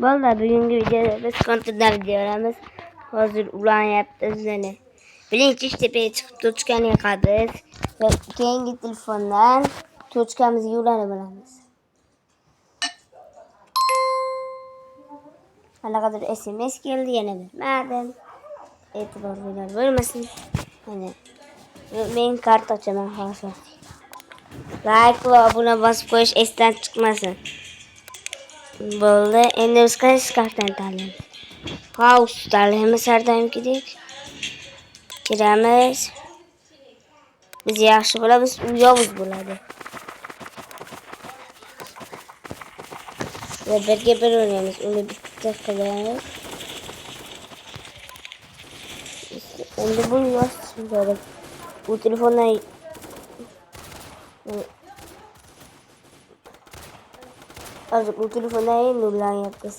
Vallahi bugungi videoda biz kontrdan videolarimiz hozir ulanyapti o'zini. Birinchi tepaga chiqib tochkani yoqamiz va keyingi telefondan tochkamizga ulanib olamiz. Allaqadir SMS keldi, yana bermadim. E'tibor bo'lmasin. Mana men kart ochaman hozir. Like va obuna bosib qo'yish esdan chiqmasin. Bo'ldi, endi biz qaysi kartani tanlaymiz? House tanlaymiz har doimgidek. Kiramiz. Biz yaxshi bo'lamiz, u yovuz bo'ladi. Ve birga bir o'ynaymiz, uni bitta qilamiz. Endi bu yo'q böyle. Bu telefondan hozir bu telefondan endi ulanyapmiz.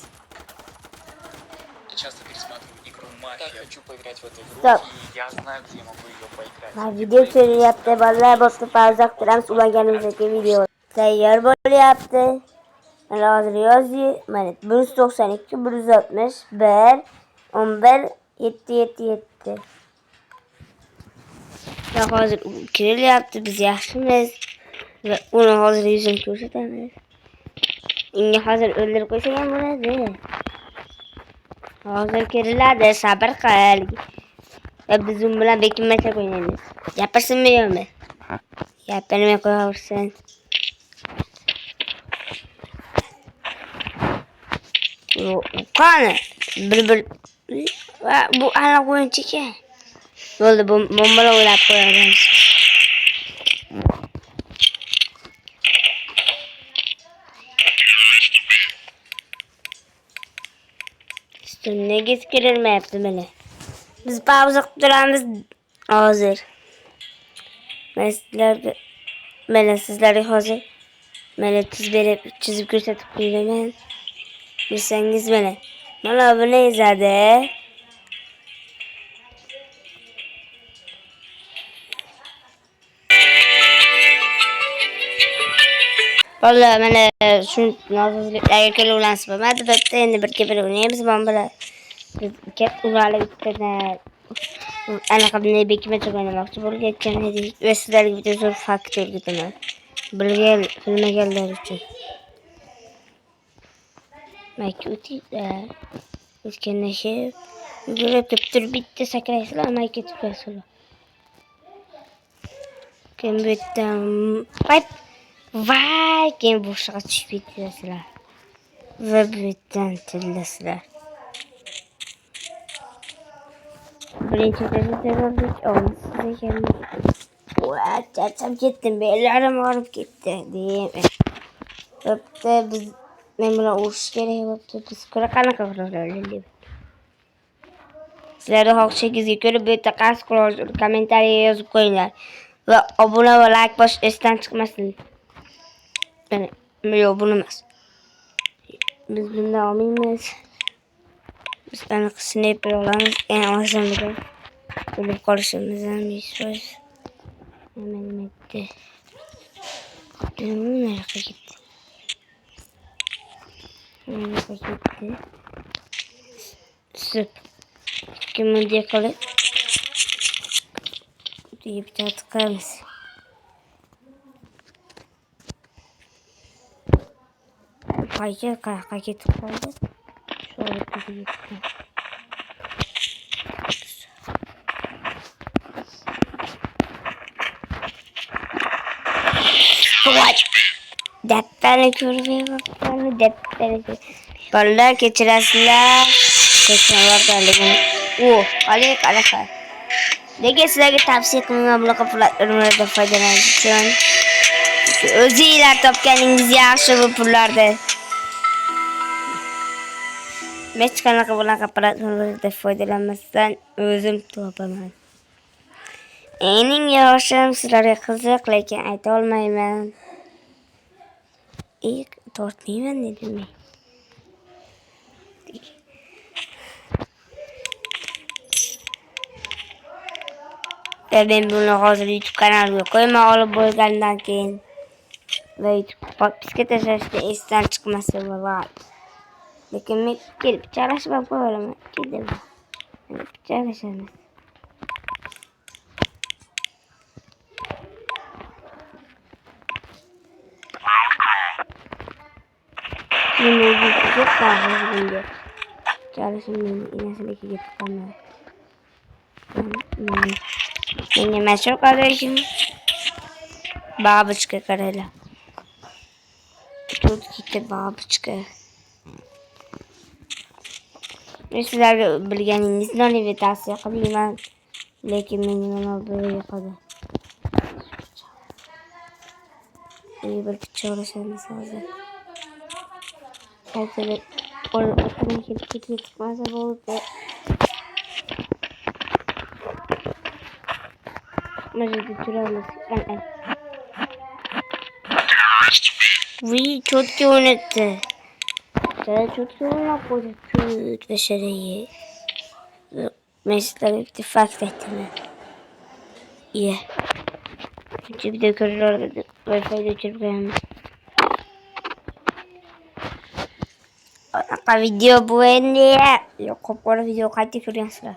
Часто пересматриваю игру Мафия. Так хочу поиграть в эту игру, Так. и я знаю, где я могу ее поиграть. Ha, video çekilyapti. Vallahi boshqa parzaq turamiz ulanganimizdagi video. Tayyor bo'lyapti. Mana hozir yozi. Mana 192 160 1 11 777. Ya hozir kirilyapti, biz yaxshimiz. Ve uni hozir yuzini ko'rsatamiz. Unga hozir o'ldirib qo'ysak ham bo'ladi. Hozir kiriladi, sabr qil. Ve biz u bilan bekinmacha o'ynaymiz. Gapirsinmi yo'qmi? Gapirmay qo'yaversin. Qani bir va bu ana o'yinchiki. Bo'ldi, bombalar o'ylab qo'yamiz. Nega kirilmayapti mana? Biz pauza qilib turamiz hozir. Mana sizlarga hozir mana chizib ko'rsatib qo'yaman. Bilsangiz mana. Mana buni izladi. Vallahi mana shu nozizliklarga keluvlansiz bo'lmadi. Bitta endi birga bir o'ynaymiz bombalar. Biz ularga bitta anaqa bunday bekmacha o'ynamoqchi bo'lgan edik. Va sizlarga bitta zo'r fakt o'rgataman. Bilmaganlar uchun. Mayki o'tiylar. O'tganlashib yugurib turib bitta sakraysizlar, mayki tutasizlar. Kim bitta vay, keyin boshqa tushib ketasizlar. Va bittan tillasizlar. Birinchi terrorlik olmasiz ekan. Voy, charchab ketdim, bellarim og'rib ketdi, deyman. Bitta biz men bilan urush kerak bo'libdi. Biz qanaqa qilamiz? Sizlarga xohishingizga ko'ra bu yerda qaysi qilamiz? Kommentariyaga yozib qo'yinglar. Va obuna va like bosish esdan chiqmasin. Yo'q, buni emas. Biz bundan olmaymiz. Biz aniq sniper olamiz. Eng osonligi bo'lib qolishimiz ham 100%. Nima etdi? Nima ketdi? Süp. Kim diye qilib deyib chiqamiz. Qayga ketib qoldi? Sho'rib ketdi. Dappani ko'rmayapman, dappani. Bolalar kechirasizlar. Qanaqa. Nega sizlarga tavsiya qilaman bunaqa pullardan foydalanish uchun? O'zingizlar topganingiz yaxshi bu pullarni. Hech qanaqa bunaqa pullardan foydalanmasdan o'zim topaman. Eng yaxshim sizlarga qiziq, lekin ayta olmayman. Tortmayman dedim. Ben bunu hozir YouTube kanaliga qo'yma olib bo'lgandan keyin va YouTube podpiska tashlashni esdan chiqmasin, va Lekin men kelib chalashib ham qo'yaveraman. Keldim. Chalashamiz. Menga çok fazla bunda. Çalışım inasındaki gittim. Menga mashhur qadayım. Babushka qarayla. Тут gitti babushka. Men sizlarga bilganingizni olib tavsiya qilaman. Lekin mening mana bu yoqada. Bir çağrışanız hozir. Hozir o'rnidan ketib maza bo'ldi. Majida turamiz. Четко o'ynatdi. Четко o'ynab qo'ydi. Tut basharayi. Men sizlarga bitta fakt aytaman. Iya. Video ko'rishlarda Wi-Fi'da o'chirib qo'yamiz. Anaqa video bu endi. Yo'q, qop-qora video qayta ko'rgansizlar.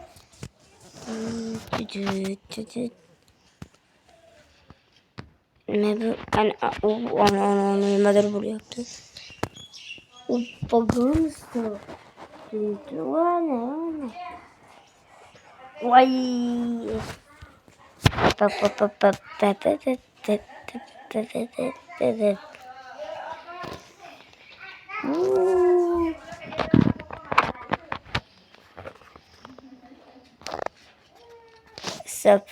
Nima bu? Ana nimadir bo'lyapti. Pog'onsto. Ana. Voy. Sap.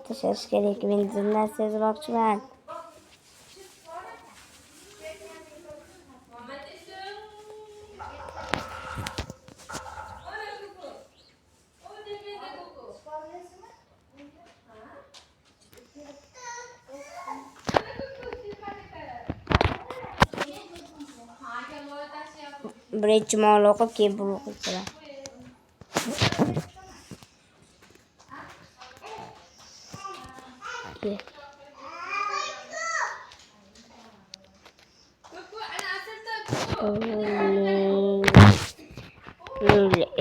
Tashlash kerak. Men bundan sezmoqchiman. Birinchi mol o'qib, keyin bu o'qiydilar.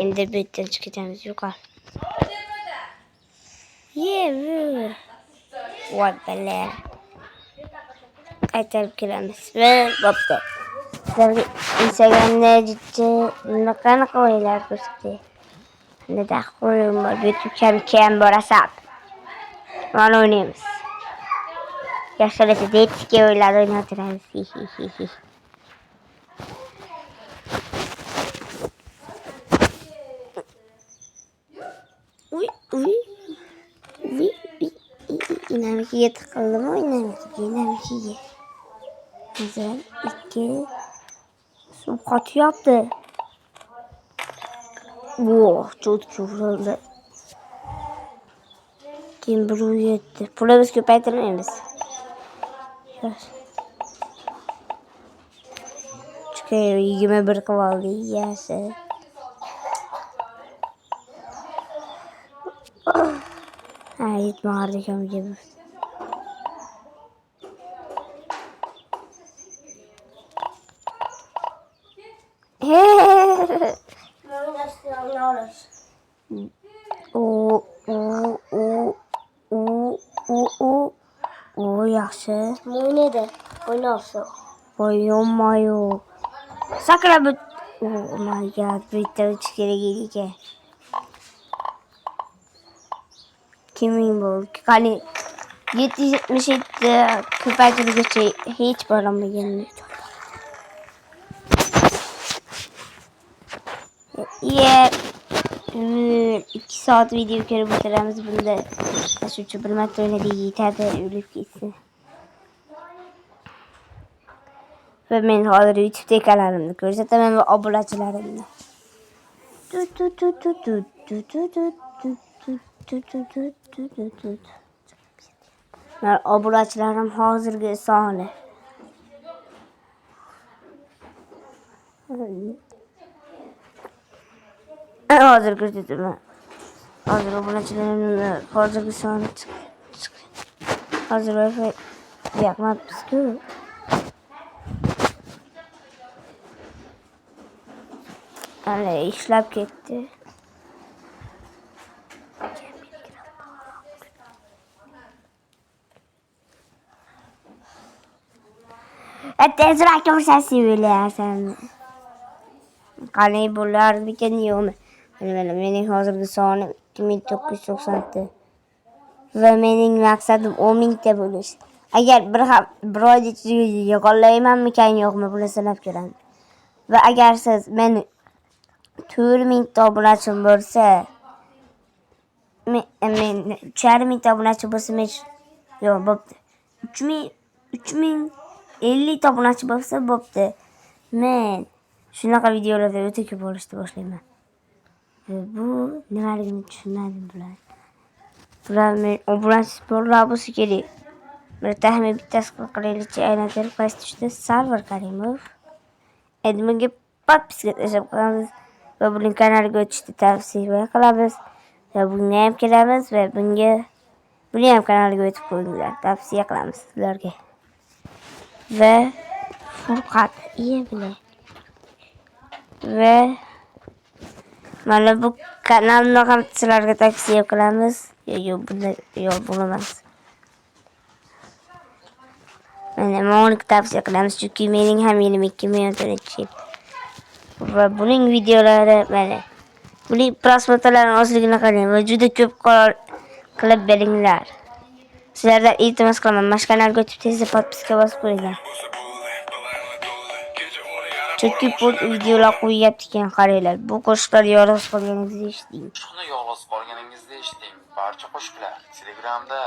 Endi betdan chiqamiz yuqori. Vur. Voy bala. Qaytarib kelamiz. Va bo'pti. Sizlarga Instagramda nima qanaqa o'yinlar ko'rsatdi? Neda qo'yim bor, YouTube kam borasan. Mana o'ynaymiz. Yoshlarga deytki o'yinlar o'ynaytiramiz. Uy. İnanmışıya tıkıldım o inanmışıya. Güzel. 2. Su katı yaptı. Wow, çok güzeldi. Kim bunu yetti? Burada biz köpektirmeyiz. Çünkü 21 kıvaldı yerse. Hayır, mağardayım gibi. O yaxşı. Bu nedir? Oynarsa. Oynamayo. Sakra bu. Oh my god, bitta 3 kere geldi. Kimin bu? Hani 777 köpekçilikçe hiç paramı gelmiyor. Yeah. 2 saat video bir kere bitiremiz bunda. Şu bir metre oynadı yeter de ölüp gitsin. Ve ben hazır YouTube'da kanalımda göstermem ve abonecilerimde. Ben abonecilerim hazır göstermem. Hazır göstermem. Hozir obunachilarimni hozirgi soni chiq. Hozir Wi-Fi yoqmabmiz-ku. Ana ishlab ketdi. Tezroq ko'rsatsin bilasan. Qanday bo'larmikan yo'qmi? Mana mening hozirgi sonim 2997. Va mening maqsadim 10 ta bo'lish. Agar bir oyda yig'olmaymanmikan yo'qmi buni sanab ko'raman. Va agar siz meni 4000 ta obunachim bo'lsa, men 3500 ta obunachi bo'lsa, men yo'q bo'pti. 3050 ta obunachi bo'lsa bo'pti. Men shunaqa videolarda o'ta ko'p olishni boshlayman. Bu nimaligini tushunmadim bular. Bular men obunachi borlar bo'lsa kerak. Bir taxmin bittasi qilaylikchi aylantirib qaysi tushdi? Sarvar Karimov. Endi bunga podpiska tashlab qo'yamiz va buning kanaliga o'tishni tavsiya qilamiz. Va bunga ham kelamiz va buni ham kanaliga o'tib qo'yinglar. Tavsiya qilamiz sizlarga. Va Furqat bilan. Va mana bu kanalni ham sizlarga tavsiya qilamiz. Yo'q bo'lmas. Mana buni tavsiya qilamiz chunki mening ham yilim 2014 va buning videolari mana buning prosmotrlarning ozligini qarang va juda ko'p qilib beringlar. Sizlardan iltimos qilaman, mana shu kanalga o'tib tezda podpiska bosib qo'yinglar. Chunki bu videolar qo'yyapti ekan qaranglar. Bu qo'shiqlar yolg'iz qolganingizda eshiting. Qo'shiqni yolg'iz qolganingizda eshiting. Barcha qo'shiqlar Telegramda.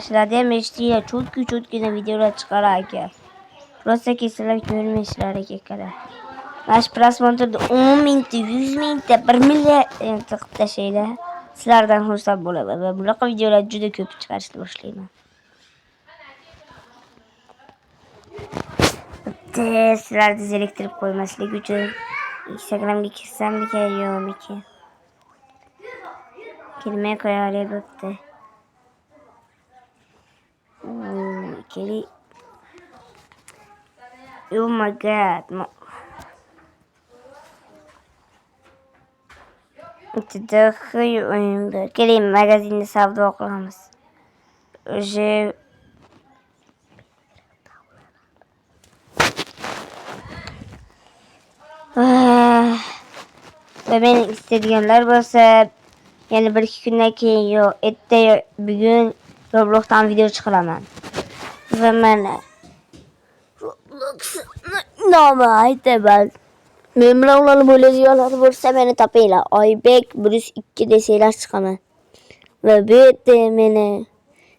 Sizlarda ham eshitinglar, cho'tkina videolar chiqarar ekan. Prosta sizlar ko'rmaysizlar ekan. Mana shu prosmotrda 10 ta, 100 ta, 1 million qilib tashlaylar. Sizlardan xursand bo'laman va bunaqa videolar juda ko'p chiqarishni boshlayman. Sizlarni zeriktirib qo'ymaslik uchun Instagramga kirsammikan yo'qmikan? Kirmay qo'yaylik bo'pti. Keling. Oh my god. Juda qiyin o'yinlar. Keling, magazinda savdo qilamiz. Va meni istaydiganlar bo'lsa, yana 1-2 kundan keyin ertaga bugun Robloxdan video chiqaraman. Va mana Roblox nomi aytaman. Men bilan ularni bo'ladiganlar bo'lsa meni topinglar. Oybek 102 desanglar chiqaman. Va bu yerda meni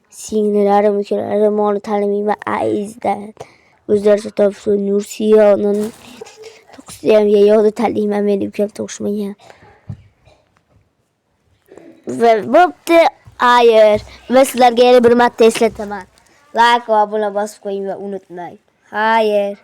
singillarim, ukalarim olib tanlamayman Aizdan. O'zlaricha topsa Nursiyoni to'qisda ham yo'qda tanlayman, meni ukam to'qishmagan. Va bo'pti, xayr. Va sizlarga yana bir marta eslataman. Like va obuna bosib qo'ying va unutmang. Xayr.